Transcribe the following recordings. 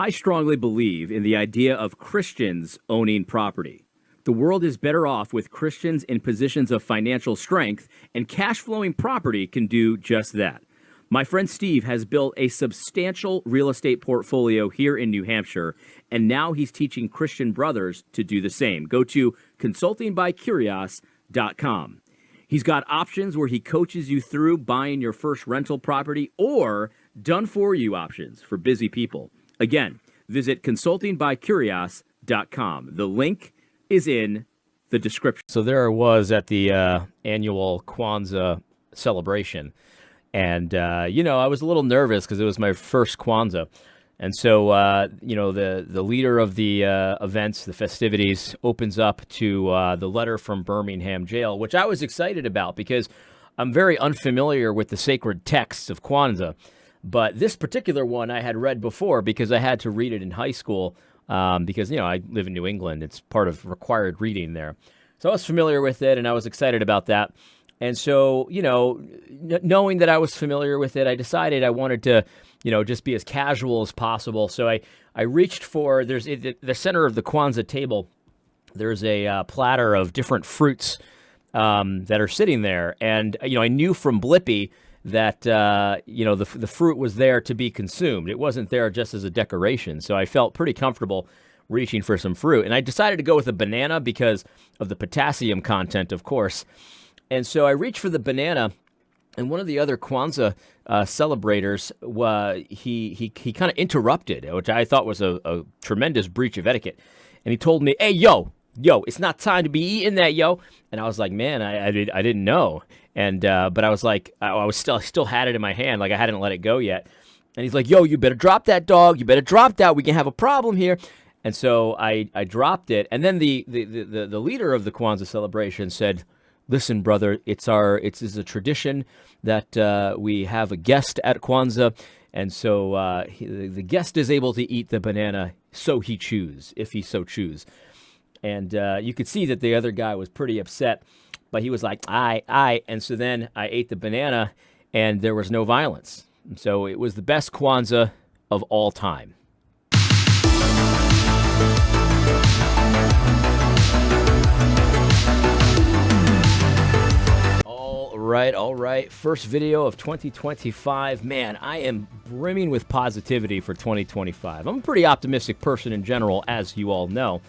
I strongly believe in the idea of Christians owning property. The world is better off with Christians in positions of financial strength, and cash flowing property can do just that. My friend Steve has built a substantial real estate portfolio here in New Hampshire, and now he's teaching Christian brothers to do the same. Go to consultingbycurios.com. He's got options where he coaches you through buying your first rental property or done-for-you options for busy people. Again, visit consultingbycurios.com. The link is in the description. So there I was at the annual Kwanzaa celebration. And, I was a little nervous because it was my first Kwanzaa. And so, the leader of the events, the festivities, opens up to the letter from Birmingham jail, which I was excited about because I'm very unfamiliar with the sacred texts of Kwanzaa. But this particular one I had read before because I had to read it in high school because, I live in New England. It's part of required reading there. So I was familiar with it, and I was excited about that. And so, knowing that I was familiar with it, I decided I wanted to, just be as casual as possible. So I reached for, there's the center of the Kwanzaa table, there's a platter of different fruits that are sitting there. And, I knew from Blippi that, the fruit was there to be consumed. It wasn't there just as a decoration. So I felt pretty comfortable reaching for some fruit. And I decided to go with a banana because of the potassium content, of course. And so I reached for the banana, and one of the other Kwanzaa celebrators, he kind of interrupted, which I thought was a tremendous breach of etiquette. And he told me, "Hey, yo, it's not time to be eating that, yo." And I was like, "Man, I didn't know." And but I was like, I still had it in my hand, like I hadn't let it go yet. And he's like, "Yo, you better drop that, dog. You better drop that. We can have a problem here." And so I dropped it, and then the leader of the Kwanzaa celebration said, "Listen, brother, it's a tradition that we have a guest at Kwanzaa, and so the guest is able to eat the banana so he choose, if he so choose." And you could see that the other guy was pretty upset, but he was like, "Aye." And so then I ate the banana, and there was no violence. And so it was the best Kwanzaa of all time. All right. First video of 2025. Man, I am brimming with positivity for 2025. I'm a pretty optimistic person in general, as you all know.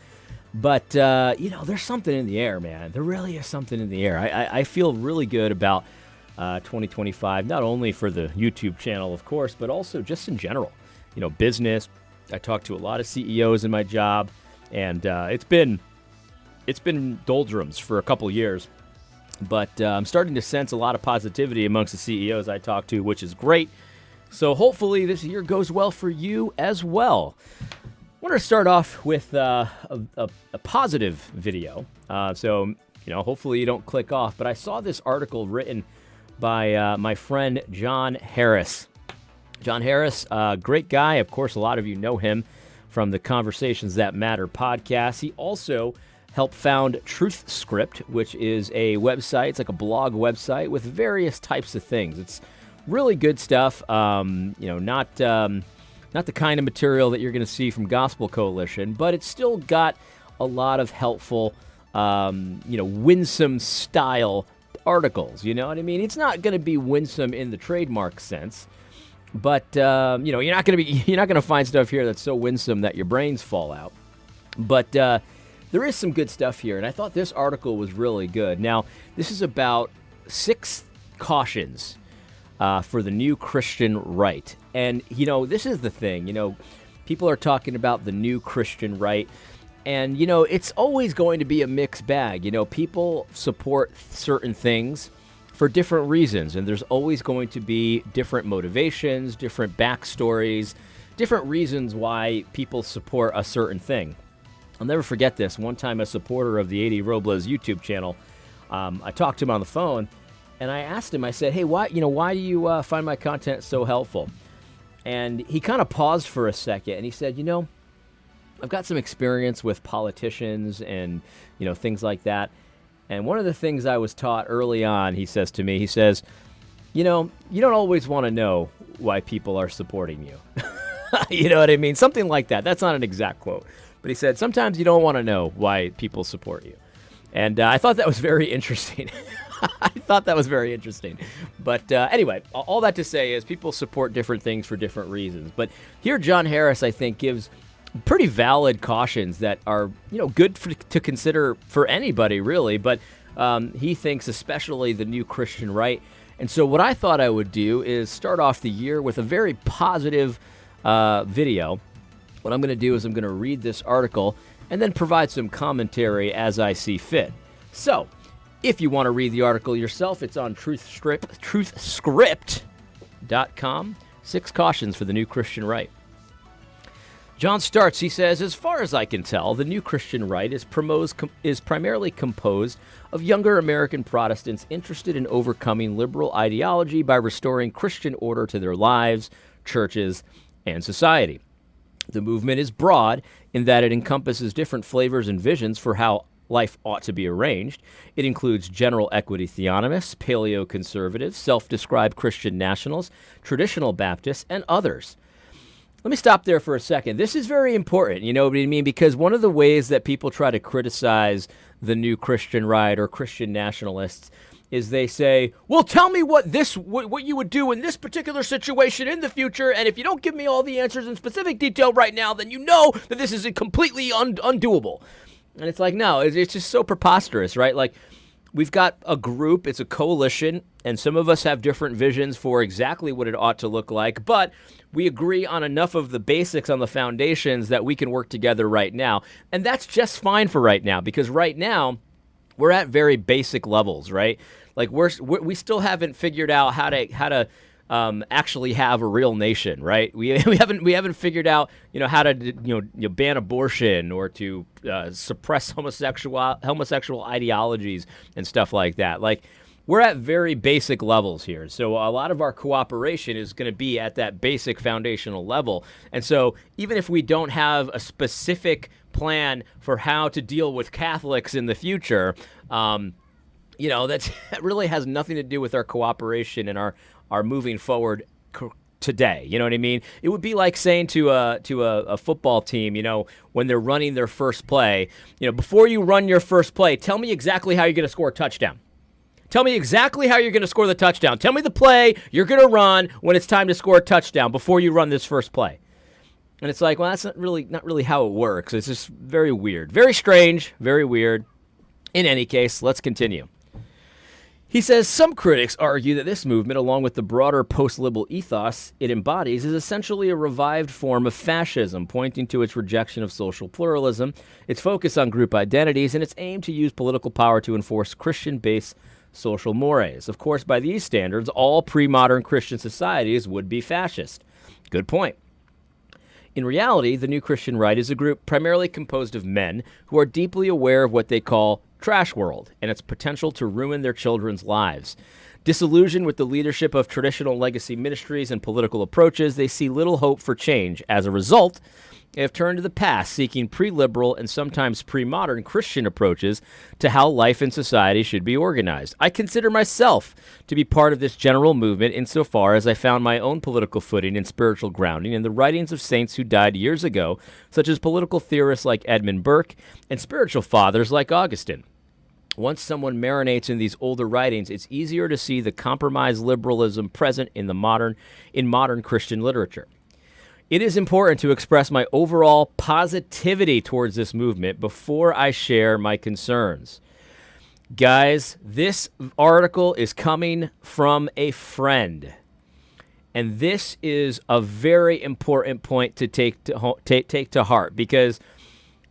But, there's something in the air, man. There really is something in the air. I feel really good about 2025, not only for the YouTube channel, of course, but also just in general. Business. I talk to a lot of CEOs in my job, and it's been doldrums for a couple years. But I'm starting to sense a lot of positivity amongst the CEOs I talk to, which is great. So hopefully this year goes well for you as well. I want to start off with a positive video. So hopefully you don't click off. But I saw this article written by my friend John Harris. John Harris, great guy. Of course, a lot of you know him from the Conversations That Matter podcast. He also helped found TruthScript, which is a website. It's like a blog website with various types of things. It's really good stuff. Not the kind of material that you're going to see from Gospel Coalition, but it's still got a lot of helpful, winsome style articles. You know what I mean? It's not going to be winsome in the trademark sense, but you're not going to find stuff here that's so winsome that your brains fall out. But there is some good stuff here, and I thought this article was really good. Now, this is about 6 cautions for the new Christian right. And, this is the thing. People are talking about the new Christian right, and, it's always going to be a mixed bag. People support certain things for different reasons, and there's always going to be different motivations, different backstories, different reasons why people support a certain thing. I'll never forget this. One time, a supporter of the 80 Robles YouTube channel, I talked to him on the phone, and I asked him, I said, "Hey, why do you find my content so helpful?" And he kind of paused for a second, and he said, "I've got some experience with politicians and, things like that. And one of the things I was taught early on," he says to me, you don't always want to know why people are supporting you." You know what I mean? Something like that. That's not an exact quote. But he said, sometimes you don't want to know why people support you. And I thought that was very interesting. I thought that was very interesting. But anyway, all that to say is people support different things for different reasons. But here John Harris, I think, gives pretty valid cautions that are, good to consider for anybody, really. But he thinks especially the new Christian right. And so what I thought I would do is start off the year with a very positive video. What I'm going to do is I'm going to read this article and then provide some commentary as I see fit. So, if you want to read the article yourself, it's on truthscript.com. 6 cautions for the new Christian right. John starts, he says, as far as I can tell, the new Christian right is primarily composed of younger American Protestants interested in overcoming liberal ideology by restoring Christian order to their lives, churches, and society. The movement is broad in that it encompasses different flavors and visions for how life ought to be arranged. It includes general equity theonomists, paleo-conservatives, self-described Christian nationals, traditional Baptists, and others. Let me stop there for a second. This is very important, you know what I mean? Because one of the ways that people try to criticize the new Christian right or Christian nationalists is they say, well, tell me what you would do in this particular situation in the future, and if you don't give me all the answers in specific detail right now, then you know that this is completely undoable. And it's like, no, it's just so preposterous, right? Like, we've got a group, it's a coalition, and some of us have different visions for exactly what it ought to look like, but we agree on enough of the basics, on the foundations, that we can work together right now. And that's just fine for right now, because right now, we're at very basic levels, right? Like, we still haven't figured out how to actually have a real nation, right? We haven't figured out how to ban abortion or to suppress homosexual ideologies and stuff like that. Like, we're at very basic levels here. So a lot of our cooperation is going to be at that basic foundational level. And so even if we don't have a specific plan for how to deal with Catholics in the future, that really has nothing to do with our cooperation and our moving forward today. You know what I mean? It would be like saying to a football team, when they're running their first play, before you run your first play, tell me exactly how you're going to score a touchdown. Tell me exactly how you're going to score the touchdown. Tell me the play you're going to run when it's time to score a touchdown before you run this first play. And it's like, well, that's not really how it works. It's just very weird. Very strange, very weird. In any case, let's continue. He says, some critics argue that this movement, along with the broader post-liberal ethos it embodies, is essentially a revived form of fascism, pointing to its rejection of social pluralism, its focus on group identities, and its aim to use political power to enforce Christian-based social mores. Of course, by these standards, all pre-modern Christian societies would be fascist. Good point. In reality, the new Christian right is a group primarily composed of men who are deeply aware of what they call trash world and its potential to ruin their children's lives. Disillusioned with the leadership of traditional legacy ministries and political approaches, they see little hope for change. As a result, they have turned to the past, seeking pre-liberal and sometimes pre-modern Christian approaches to how life in society should be organized. I consider myself to be part of this general movement insofar as I found my own political footing and spiritual grounding in the writings of saints who died years ago, such as political theorists like Edmund Burke and spiritual fathers like Augustine. Once someone marinates in these older writings, it's easier to see the compromised liberalism present in modern Christian literature. It is important to express my overall positivity towards this movement before I share my concerns. Guys, this article is coming from a friend, and this is a very important point to take to heart, because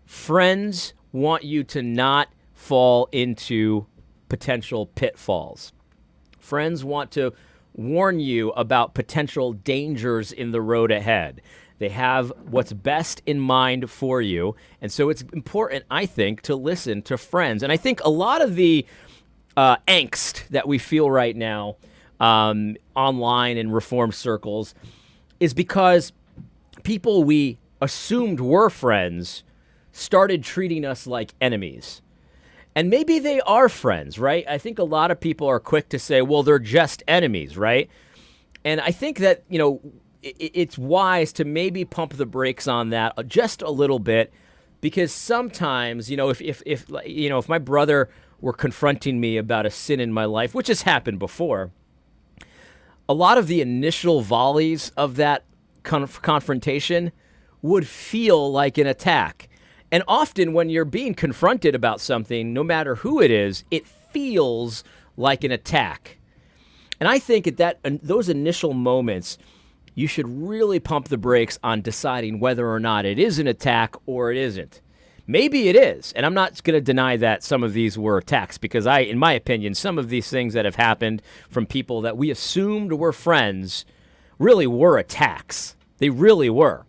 friends want you to not fall into potential pitfalls. Friends want to warn you about potential dangers in the road ahead. They have what's best in mind for you. And so it's important, I think, to listen to friends. And I think a lot of the angst that we feel right now online in Reformed circles is because people we assumed were friends started treating us like enemies. And maybe they are friends, right? I think a lot of people are quick to say, well, they're just enemies, right? And I think that, it's wise to maybe pump the brakes on that just a little bit, because sometimes, if my brother were confronting me about a sin in my life, which has happened before, a lot of the initial volleys of that confrontation would feel like an attack. And often when you're being confronted about something, no matter who it is, it feels like an attack. And I think at those initial moments, you should really pump the brakes on deciding whether or not it is an attack or it isn't. Maybe it is, and I'm not going to deny that some of these were attacks, because in my opinion, some of these things that have happened from people that we assumed were friends really were attacks. They really were.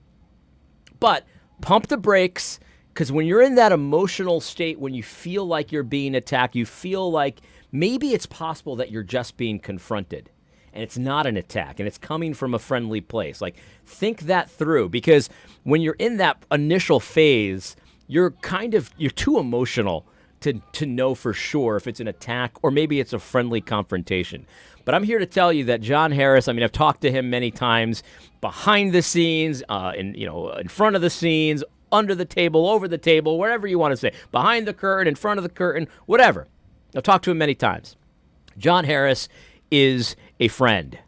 But pump the brakes, because when you're in that emotional state, when you feel like you're being attacked, you feel like maybe it's possible that you're just being confronted and it's not an attack and it's coming from a friendly place. Like, think that through, because when you're in that initial phase, you're too emotional to know for sure if it's an attack or maybe it's a friendly confrontation. But I'm here to tell you that John Harris, I've talked to him many times behind the scenes, in front of the scenes, under the table, over the table, wherever you want to say, behind the curtain, in front of the curtain, whatever. I've talked to him many times. John Harris is a friend.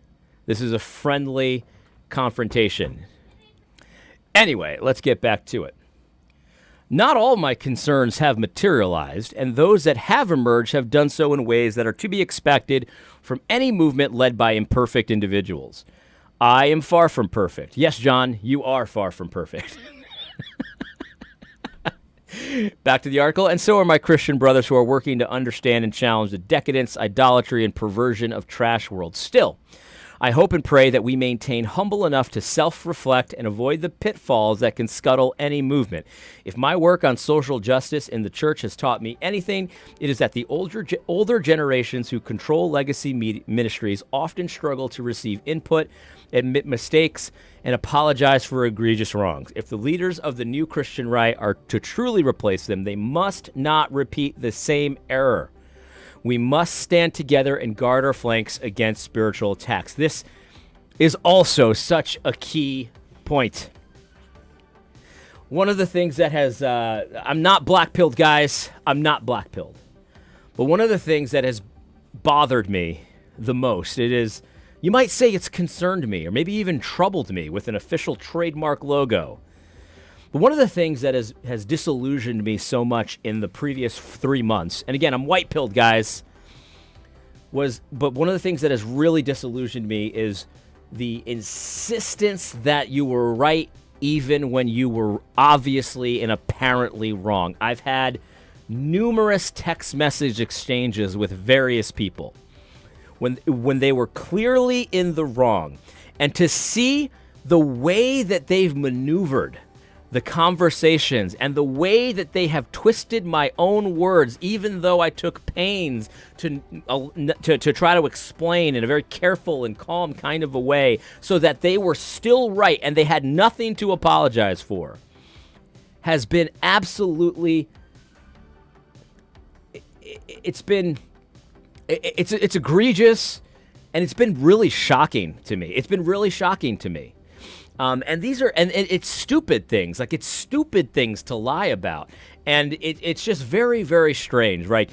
This is a friendly confrontation. Anyway, let's get back to it. Not all my concerns have materialized, and those that have emerged have done so in ways that are to be expected from any movement led by imperfect individuals. I am far from perfect. Yes, John, you are far from perfect. Back to the article. And so are my Christian brothers who are working to understand and challenge the decadence, idolatry, and perversion of trash world. Still, I hope and pray that we maintain humble enough to self-reflect and avoid the pitfalls that can scuttle any movement. If my work on social justice in the church has taught me anything, it is that the older generations who control legacy ministries often struggle to receive input, admit mistakes, and apologize for egregious wrongs. If the leaders of the new Christian right are to truly replace them, they must not repeat the same error. We must stand together and guard our flanks against spiritual attacks. This is also such a key point. One of the things that has, I'm not black-pilled, guys. I'm not black-pilled. But one of the things that has bothered me the most, you might say it's concerned me, or maybe even troubled me with an official trademark logo. But one of the things that has disillusioned me so much in the previous 3 months, and again, I'm white-pilled, guys, but one of the things that has really disillusioned me is the insistence that you were right even when you were obviously and apparently wrong. I've had numerous text message exchanges with various people when they were clearly in the wrong, and to see the way that they've maneuvered the conversations and the way that they have twisted my own words, even though I took pains to try to explain in a very careful and calm kind of a way so that they were still right and they had nothing to apologize for, has been absolutely, it's egregious, and it's been really shocking to me. And it's stupid things. Like, it's stupid things to lie about. And it's just very, very strange, right?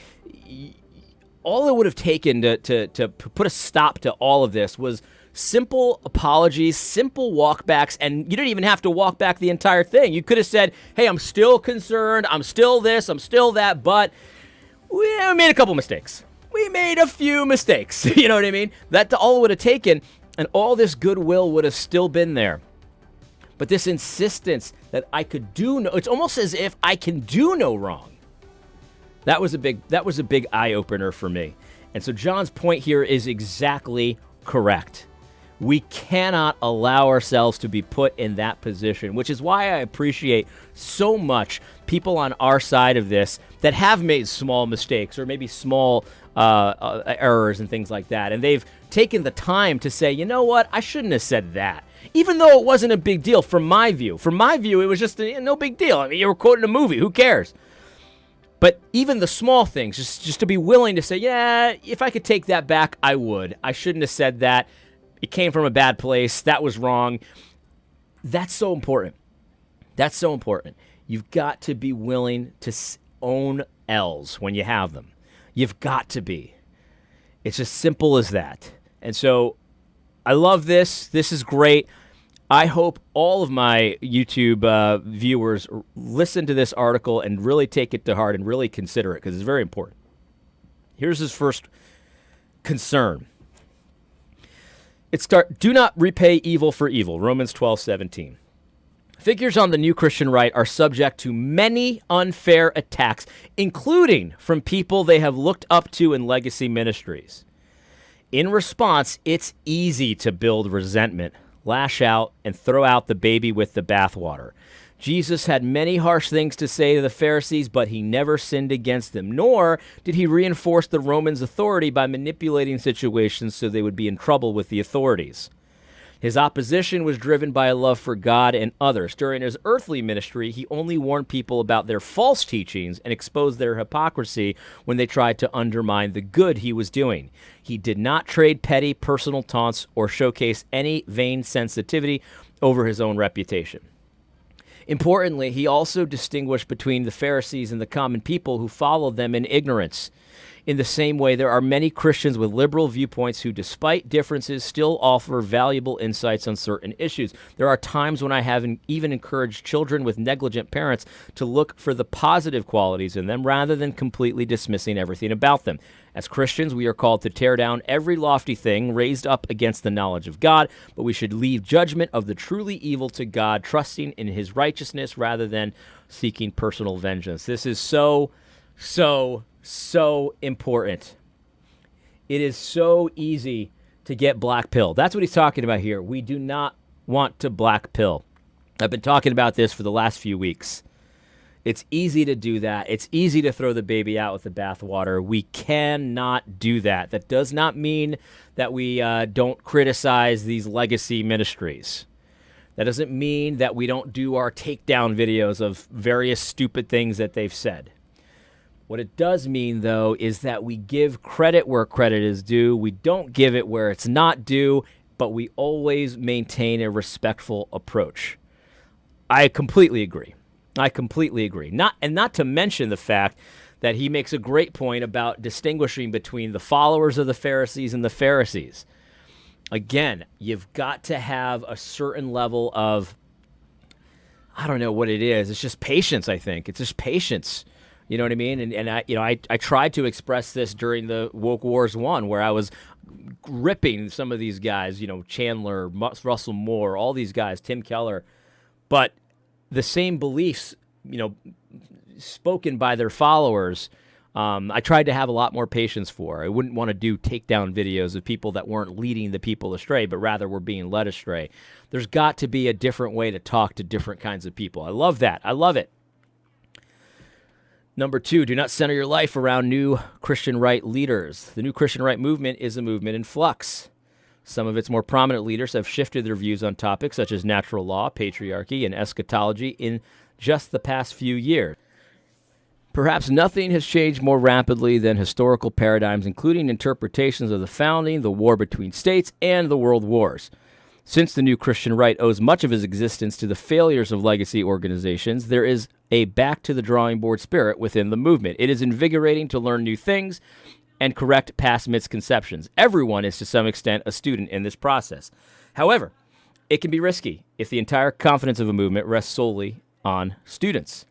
All it would have taken to put a stop to all of this was simple apologies, simple walkbacks, and you didn't even have to walk back the entire thing. You could have said, hey, I'm still concerned, I'm still this, I'm still that, but we made a couple mistakes. We made a few mistakes. You know what I mean? That's all it would have taken, and all this goodwill would have still been there. But this insistence that I could do it's almost as if I can do no wrong. That was a big eye-opener for me. And so John's point here is exactly correct. We cannot allow ourselves to be put in that position, which is why I appreciate so much people on our side of this that have made small mistakes or maybe small errors and things like that. And they've taken the time to say, you know what, I shouldn't have said that. Even though it wasn't a big deal from my view. From my view, it was just no big deal. I mean, you were quoting a movie. Who cares? But even the small things, just to be willing to say, yeah, if I could take that back, I would. I shouldn't have said that. it came from a bad place. That was wrong. That's so important. That's so important. You've got to be willing to own L's when you have them. You've got to be. It's as simple as that. And so I love this. This is great. I hope all of my YouTube viewers listen to this article and really take it to heart and really consider it, because it's very important. Here's his first concern. Do not repay evil for evil, Romans 12:17. Figures on the new Christian right are subject to many unfair attacks, including from people they have looked up to in legacy ministries. In response, it's easy to build resentment, lash out, and throw out the baby with the bathwater. Jesus had many harsh things to say to the Pharisees, but he never sinned against them, nor did he reinforce the Romans' authority by manipulating situations so they would be in trouble with the authorities. His opposition was driven by a love for God and others. During his earthly ministry, he only warned people about their false teachings and exposed their hypocrisy when they tried to undermine the good he was doing. He did not trade petty personal taunts or showcase any vain sensitivity over his own reputation. Importantly, he also distinguished between the Pharisees and the common people who followed them in ignorance. In the same way, there are many Christians with liberal viewpoints who, despite differences, still offer valuable insights on certain issues. There are times when I have even encouraged children with negligent parents to look for the positive qualities in them rather than completely dismissing everything about them. As Christians, we are called to tear down every lofty thing raised up against the knowledge of God, but we should leave judgment of the truly evil to God, trusting in his righteousness rather than seeking personal vengeance. This is so important. It is so easy to get black pill. That's what he's talking about here. We do not want to black pill. I've been talking about this for the last few weeks. It's easy to do that. It's easy to throw the baby out with the bathwater. We cannot do that. That does not mean that we don't criticize these legacy ministries. That doesn't mean that we don't do our takedown videos of various stupid things that they've said. What it does mean, though, is that we give credit where credit is due. We don't give it where it's not due, but we always maintain a respectful approach. I completely agree. Not to mention the fact that he makes a great point about distinguishing between the followers of the Pharisees and the Pharisees. Again, you've got to have a certain level of, I don't know what it is. It's just patience, I think. It's just patience. You know what I mean? And I tried to express this during the Woke Wars 1, where I was ripping some of these guys, Chandler, Russell Moore, all these guys, Tim Keller. But the same beliefs, spoken by their followers, I tried to have a lot more patience for. I wouldn't want to do takedown videos of people that weren't leading the people astray, but rather were being led astray. There's got to be a different way to talk to different kinds of people. I love that. I love it. Number 2, do not center your life around new Christian right leaders. The new Christian right movement is a movement in flux. Some of its more prominent leaders have shifted their views on topics such as natural law, patriarchy, and eschatology in just the past few years. Perhaps nothing has changed more rapidly than historical paradigms, including interpretations of the founding, the war between states, and the world wars. Since the new Christian right owes much of its existence to the failures of legacy organizations, there is a back-to-the-drawing-board spirit within the movement. It is invigorating to learn new things and correct past misconceptions. Everyone is, to some extent, a student in this process. However, it can be risky if the entire confidence of a movement rests solely on students.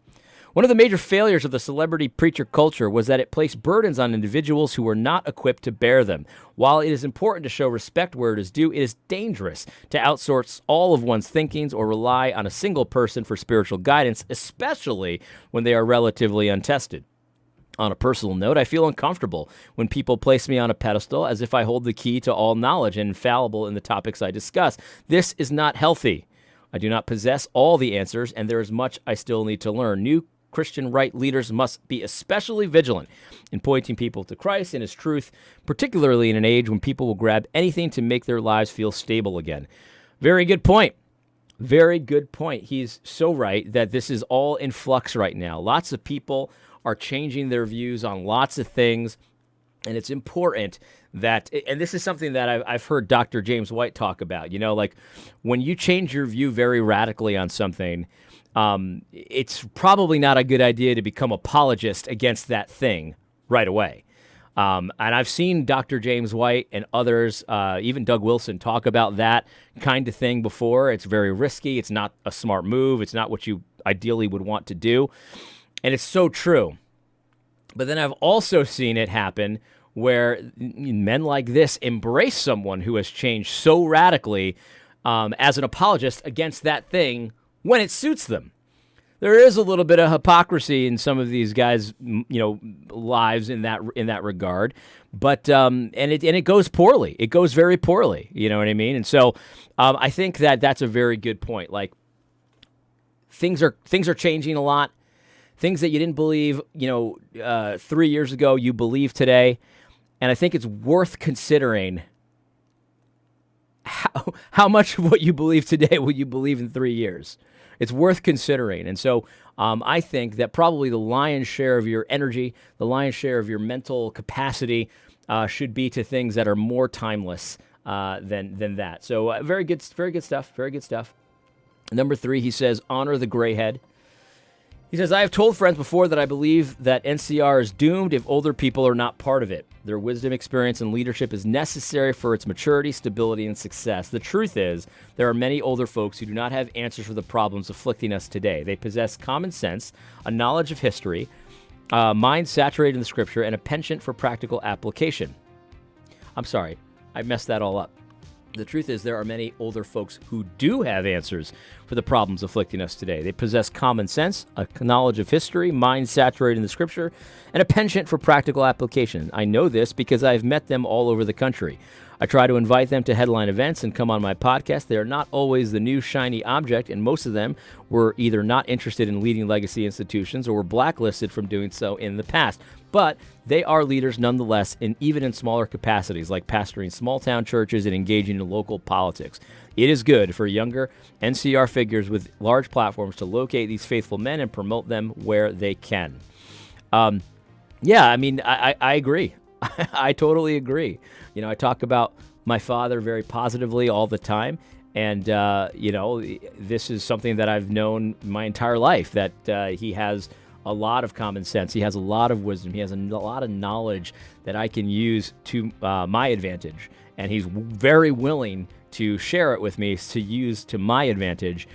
One of the major failures of the celebrity preacher culture was that it placed burdens on individuals who were not equipped to bear them. While it is important to show respect where it is due, it is dangerous to outsource all of one's thinkings or rely on a single person for spiritual guidance, especially when they are relatively untested. On a personal note, I feel uncomfortable when people place me on a pedestal as if I hold the key to all knowledge and infallible in the topics I discuss. This is not healthy. I do not possess all the answers, and there is much I still need to learn. New Christian right leaders must be especially vigilant in pointing people to Christ and his truth, particularly in an age when people will grab anything to make their lives feel stable again. Very good point. Very good point. He's so right that this is all in flux right now. Lots of people are changing their views on lots of things. And it's important that, and this is something that I've heard Dr. James White talk about, like when you change your view very radically on something, it's probably not a good idea to become apologist against that thing right away. And I've seen Dr. James White and others, even Doug Wilson, talk about that kind of thing before. It's very risky. It's not a smart move. It's not what you ideally would want to do. And it's so true. But then I've also seen it happen where men like this embrace someone who has changed so radically as an apologist against that thing when it suits them. There is a little bit of hypocrisy in some of these guys, lives in that regard, but and it goes poorly. It goes very poorly. You know what I mean? And so I think that's a very good point. Like things are changing a lot. Things that you didn't believe, 3 years ago, you believe today. And I think it's worth considering how much of what you believe today will you believe in 3 years. It's worth considering. And so I think that probably the lion's share of your energy, the lion's share of your mental capacity should be to things that are more timeless than that. So very good stuff. Very good stuff. Number 3, he says, honor the gray head. He says, I have told friends before that I believe that NCR is doomed if older people are not part of it. Their wisdom, experience, and leadership is necessary for its maturity, stability, and success. The truth is, there are many older folks who do not have answers for the problems afflicting us today. They possess common sense, a knowledge of history, mind saturated in the scripture, and a penchant for practical application. I'm sorry, I messed that all up. The truth is there are many older folks who do have answers for the problems afflicting us today. They possess common sense, a knowledge of history, mind saturated in the scripture, and a penchant for practical application. I know this because I've met them all over the country. I try to invite them to headline events and come on my podcast. They are not always the new shiny object, and most of them were either not interested in leading legacy institutions or were blacklisted from doing so in the past. But they are leaders nonetheless, and even in smaller capacities, like pastoring small-town churches and engaging in local politics. It is good for younger NCR figures with large platforms to locate these faithful men and promote them where they can. I agree. I totally agree. I talk about my father very positively all the time. And, this is something that I've known my entire life, that he has a lot of common sense. He has a lot of wisdom. He has a lot of knowledge that I can use to my advantage. And he's very willing to share it with me to use to my advantage.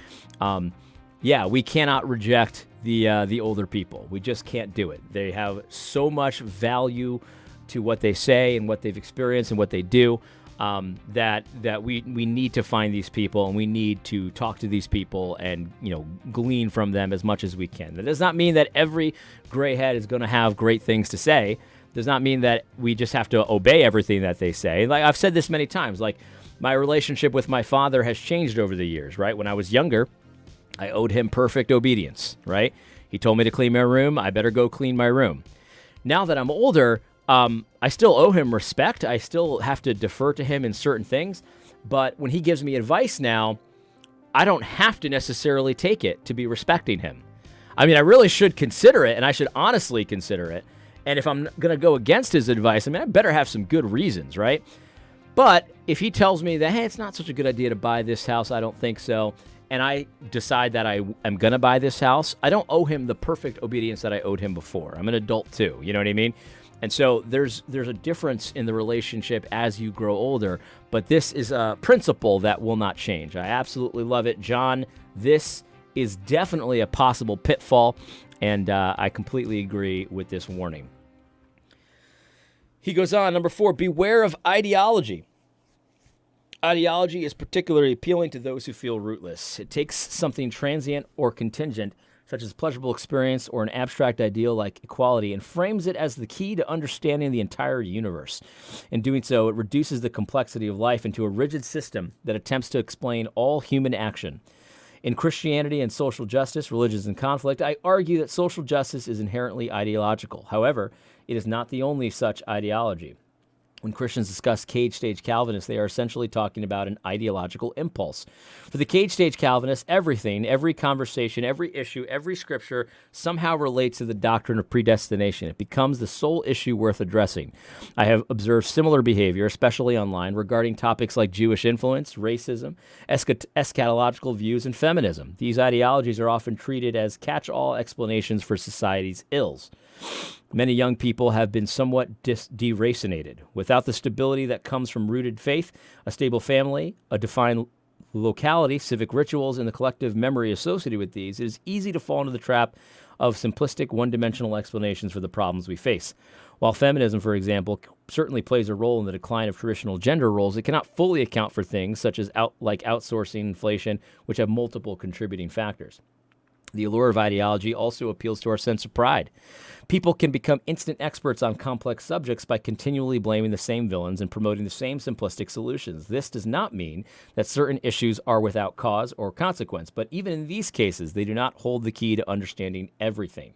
We cannot reject the older people. We just can't do it. They have so much value to what they say and what they've experienced and what they do, that we need to find these people, and we need to talk to these people and glean from them as much as we can. That does not mean that every gray head is going to have great things to say. Does not mean that we just have to obey everything that they say. Like I've said this many times, like my relationship with my father has changed over the years, right? When I was younger, I owed him perfect obedience, right? He told me to clean my room. I better go clean my room. Now that I'm older, I still owe him respect. I still have to defer to him in certain things. But when he gives me advice now, I don't have to necessarily take it to be respecting him. I mean, I really should consider it, and I should honestly consider it. And if I'm going to go against his advice, I better have some good reasons, right? But if he tells me that, hey, it's not such a good idea to buy this house, I don't think so, and I decide that I am going to buy this house, I don't owe him the perfect obedience that I owed him before. I'm an adult too, you know what I mean? And so there's a difference in the relationship as you grow older, but this is a principle that will not change. I absolutely love it. John, this is definitely a possible pitfall, and I completely agree with this warning. He goes on, number 4, beware of ideology. Ideology is particularly appealing to those who feel rootless. It takes something transient or contingent, such as a pleasurable experience or an abstract ideal like equality, and frames it as the key to understanding the entire universe. In doing so, it reduces the complexity of life into a rigid system that attempts to explain all human action. In Christianity and social justice, religions and conflict, I argue that social justice is inherently ideological. However, it is not the only such ideology. When Christians discuss cage-stage Calvinists, they are essentially talking about an ideological impulse. For the cage-stage Calvinists, everything, every conversation, every issue, every scripture somehow relates to the doctrine of predestination. It becomes the sole issue worth addressing. I have observed similar behavior, especially online, regarding topics like Jewish influence, racism, eschatological views, and feminism. These ideologies are often treated as catch-all explanations for society's ills. Many young people have been somewhat deracinated. Without the stability that comes from rooted faith, a stable family, a defined locality, civic rituals, and the collective memory associated with these, it is easy to fall into the trap of simplistic, one-dimensional explanations for the problems we face. While feminism, for example, certainly plays a role in the decline of traditional gender roles, it cannot fully account for things such as outsourcing, inflation, which have multiple contributing factors. The allure of ideology also appeals to our sense of pride. People can become instant experts on complex subjects by continually blaming the same villains and promoting the same simplistic solutions. This does not mean that certain issues are without cause or consequence, but even in these cases, they do not hold the key to understanding everything.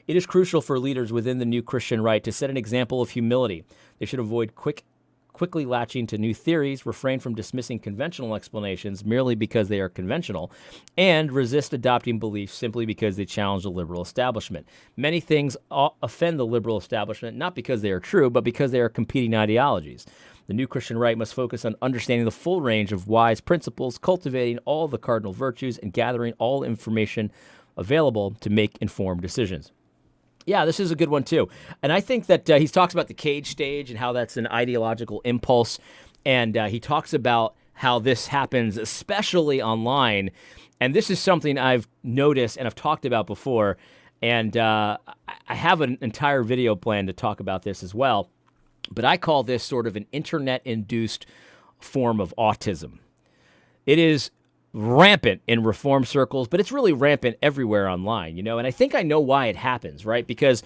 It is crucial for leaders within the new Christian right to set an example of humility. They should avoid quickly latching to new theories, refrain from dismissing conventional explanations merely because they are conventional, and resist adopting beliefs simply because they challenge the liberal establishment. Many things offend the liberal establishment not because they are true, but because they are competing ideologies. The new Christian right must focus on understanding the full range of wise principles, cultivating all the cardinal virtues, and gathering all information available to make informed decisions. Yeah, this is a good one, too. And I think that he talks about the cage stage and how that's an ideological impulse. And he talks about how this happens, especially online. And this is something I've noticed and I've talked about before. And I have an entire video plan to talk about this as well. But I call this sort of an internet-induced form of autism. It is rampant in reform circles, but it's really rampant everywhere online, and I think I know why it happens, right? Because,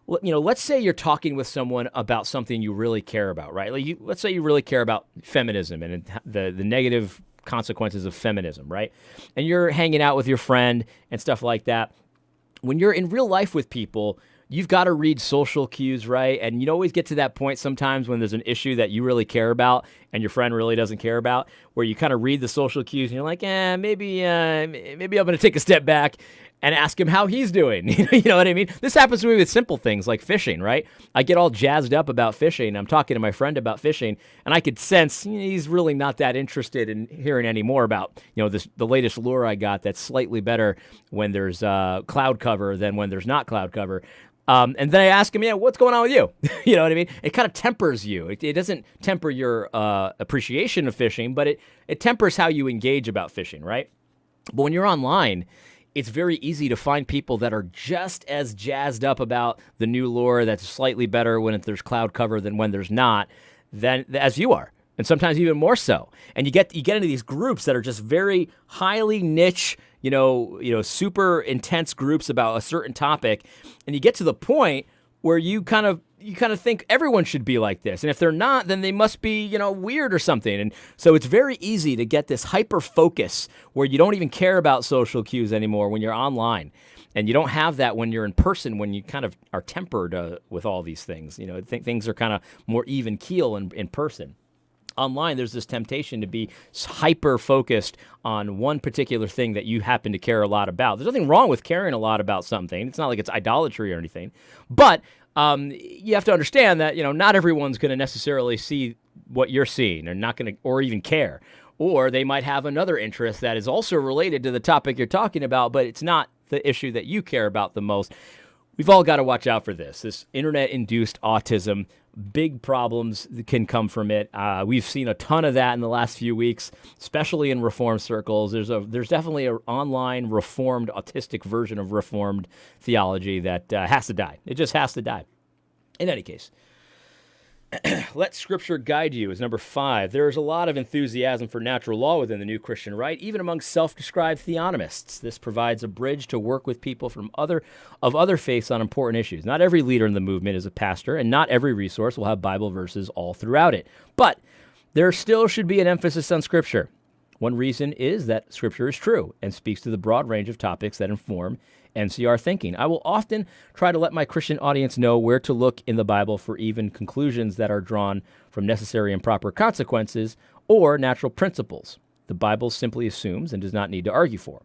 let's say you're talking with someone about something you really care about, right? Let's say you really care about feminism and the negative consequences of feminism, right? And you're hanging out with your friend and stuff like that. When you're in real life with people, you've got to read social cues, right? And you always get to that point sometimes when there's an issue that you really care about and your friend really doesn't care about, where you kind of read the social cues and you're like, maybe I'm going to take a step back and ask him how he's doing. You know what I mean? This happens to me with simple things like fishing, right? I get all jazzed up about fishing. I'm talking to my friend about fishing, and I could sense he's really not that interested in hearing any more about, the latest lure I got that's slightly better when there's cloud cover than when there's not cloud cover. And then I ask him, what's going on with you? You know what I mean? It kind of tempers you. It doesn't temper your appreciation of fishing, but it tempers how you engage about fishing, right? But when you're online, it's very easy to find people that are just as jazzed up about the new lure that's slightly better when there's cloud cover than when there's not, as you are. And sometimes even more so. And you get into these groups that are just very highly niche, super intense groups about a certain topic, and you get to the point where you kind of think everyone should be like this, and if they're not, then they must be weird or something. And so it's very easy to get this hyper focus where you don't even care about social cues anymore when you're online, and you don't have that when you're in person, when you kind of are tempered with all these things. Things are kind of more even keel in person. Online, there's this temptation to be hyper-focused on one particular thing that you happen to care a lot about. There's nothing wrong with caring a lot about something. It's not like it's idolatry or anything. But you have to understand that, not everyone's going to necessarily see what you're seeing or even care. Or they might have another interest that is also related to the topic you're talking about, but it's not the issue that you care about the most. We've all got to watch out for this internet-induced autism. Big problems can come from it. We've seen a ton of that in the last few weeks, especially in reform circles. There's definitely an online reformed, autistic version of reformed theology that has to die. It just has to die. In any case, let Scripture guide you is number 5. There is a lot of enthusiasm for natural law within the new Christian right, even among self-described theonomists. This provides a bridge to work with people from other faiths on important issues. Not every leader in the movement is a pastor, and not every resource will have Bible verses all throughout it. But there still should be an emphasis on Scripture. One reason is that Scripture is true and speaks to the broad range of topics that inform NCR thinking. I will often try to let my Christian audience know where to look in the Bible for even conclusions that are drawn from necessary and proper consequences or natural principles. The Bible simply assumes and does not need to argue for.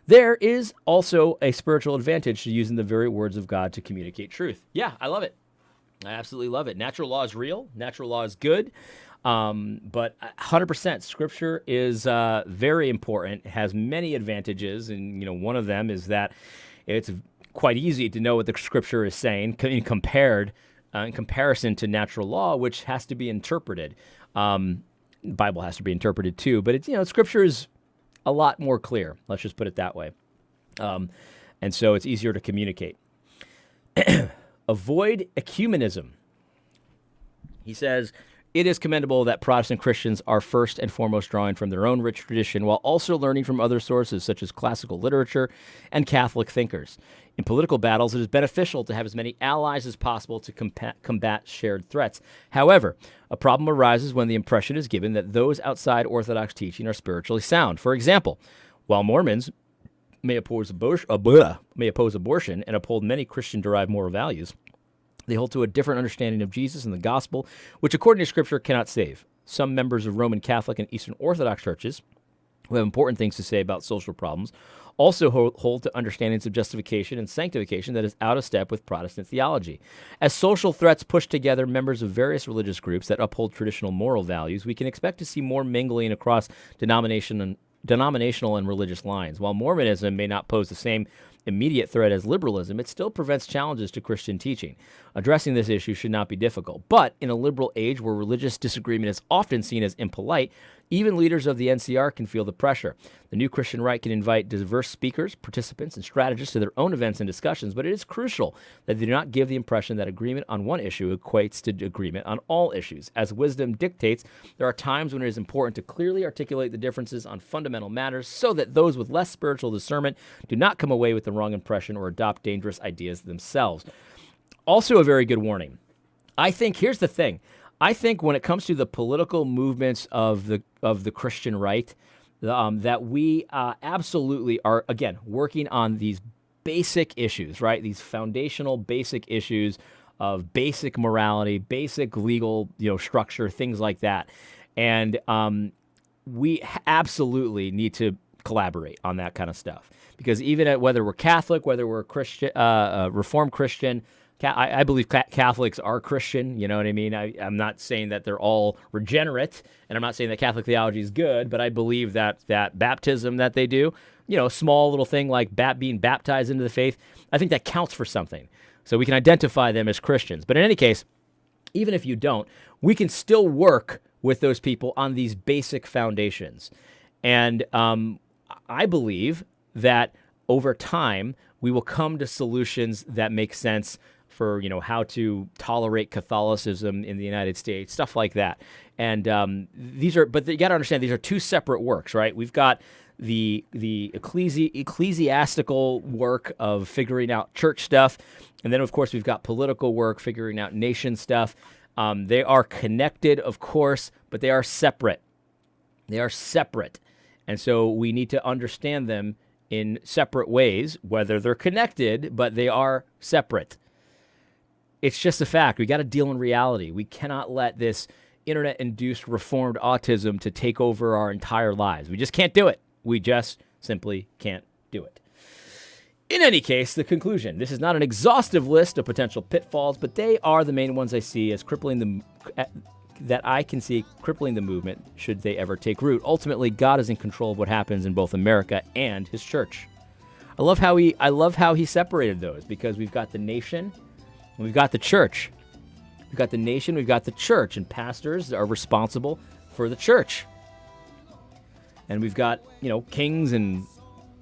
There is also a spiritual advantage to using the very words of God to communicate truth. Yeah, I love it. I absolutely love it. Natural law is real. Natural law is good. But 100%, Scripture is very important. It has many advantages, and one of them is that it's quite easy to know what the Scripture is saying in comparison to natural law, which has to be interpreted. The Bible has to be interpreted too, but Scripture is a lot more clear. Let's just put it that way, and so it's easier to communicate. Avoid ecumenism. He says, it is commendable that Protestant Christians are first and foremost drawing from their own rich tradition while also learning from other sources such as classical literature and Catholic thinkers. In political battles, it is beneficial to have as many allies as possible to combat shared threats. However, a problem arises when the impression is given that those outside Orthodox teaching are spiritually sound. For example, while Mormons may oppose abortion and uphold many Christian-derived moral values, they hold to a different understanding of Jesus and the gospel, which according to Scripture cannot save. Some members of Roman Catholic and Eastern Orthodox churches, who have important things to say about social problems, also hold to understandings of justification and sanctification that is out of step with Protestant theology. As social threats push together members of various religious groups that uphold traditional moral values, we can expect to see more mingling across denominational and religious lines. While Mormonism may not pose the same immediate threat as liberalism, it still presents challenges to Christian teaching. Addressing this issue should not be difficult, but in a liberal age where religious disagreement is often seen as impolite, even leaders of the NCR can feel the pressure. The New Christian Right can invite diverse speakers, participants, and strategists to their own events and discussions, but it is crucial that they do not give the impression that agreement on one issue equates to agreement on all issues. As wisdom dictates, there are times when it is important to clearly articulate the differences on fundamental matters so that those with less spiritual discernment do not come away with the wrong impression or adopt dangerous ideas themselves. Also a very good warning. I think, here's the thing. I think when it comes to the political movements of the Christian right, that we absolutely are, again, working on these basic issues, right? These foundational basic issues of basic morality, basic legal, structure, things like that. And we absolutely need to collaborate on that kind of stuff. Because even at whether we're Catholic, whether we're Christian, Reformed Christian, I believe Catholics are Christian, you know what I mean? I'm not saying that they're all regenerate, and I'm not saying that Catholic theology is good, but I believe that baptism that they do, small little thing like being baptized into the faith, I think that counts for something. So we can identify them as Christians. But in any case, even if you don't, we can still work with those people on these basic foundations. And I believe that over time, we will come to solutions that make sense for, how to tolerate Catholicism in the United States, stuff like that. And but you got to understand, these are two separate works, right? We've got the ecclesiastical work of figuring out church stuff. And then, of course, we've got political work, figuring out nation stuff. They are connected, of course, but they are separate. They are separate. And so we need to understand them in separate ways, whether they're connected, but they are separate. It's just a fact. We got to deal in reality. We cannot let this internet-induced reformed autism to take over our entire lives. We just can't do it. We just simply can't do it. In any case, the conclusion. This is not an exhaustive list of potential pitfalls, but they are the main ones I see as that I can see crippling the movement should they ever take root. Ultimately, God is in control of what happens in both America and his church. I love how he separated those, because we've got the nation and we've got the church. We've got the nation, we've got the church, and pastors are responsible for the church. And we've got, kings and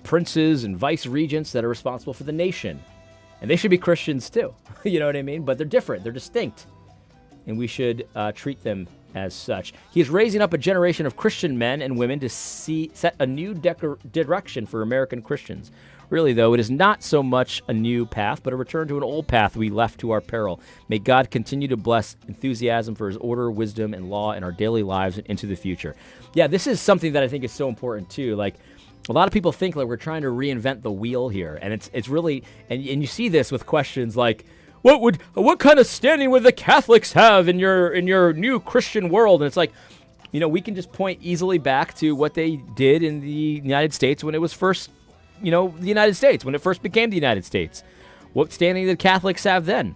princes and vice regents that are responsible for the nation. And they should be Christians too. You know what I mean? But they're different. They're distinct. And we should treat them as such. He is raising up a generation of Christian men and women to set a new direction for American Christians. Really, though, it is not so much a new path, but a return to an old path we left to our peril. May God continue to bless enthusiasm for his order, wisdom, and law in our daily lives and into the future. Yeah, this is something that I think is so important, too. Like, a lot of people think like we're trying to reinvent the wheel here, and it's really, and you see this with questions like, what kind of standing would the Catholics have in your new Christian world? And it's like, we can just point easily back to what they did in the United States when it was first, the United States, when it first became the United States. What standing did Catholics have then?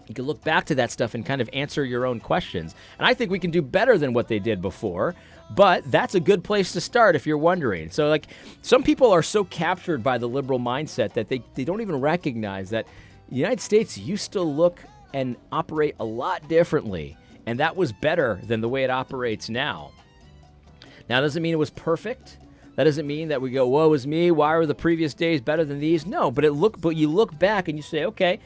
You can look back to that stuff and kind of answer your own questions. And I think we can do better than what they did before, but that's a good place to start if you're wondering. So, like, some people are so captured by the liberal mindset that they don't even recognize that the United States used to look and operate a lot differently, and that was better than the way it operates now. Now, doesn't mean it was perfect. That doesn't mean that we go, woe is me, why were the previous days better than these? No, but you look back and you say, okay,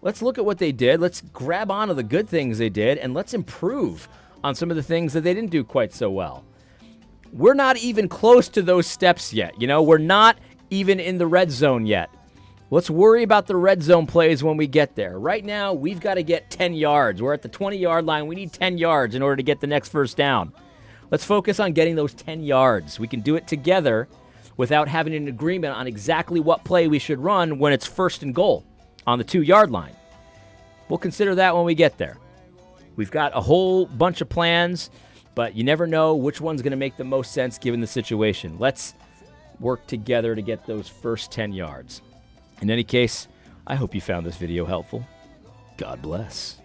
let's look at what they did. Let's grab onto the good things they did, and let's improve on some of the things that they didn't do quite so well. We're not even close to those steps yet. We're not even in the red zone yet. Let's worry about the red zone plays when we get there. Right now, we've got to get 10 yards. We're at the 20-yard line. We need 10 yards in order to get the next first down. Let's focus on getting those 10 yards. We can do it together without having an agreement on exactly what play we should run when it's first and goal on the 2-yard line. We'll consider that when we get there. We've got a whole bunch of plans, but you never know which one's going to make the most sense given the situation. Let's work together to get those first 10 yards. In any case, I hope you found this video helpful. God bless.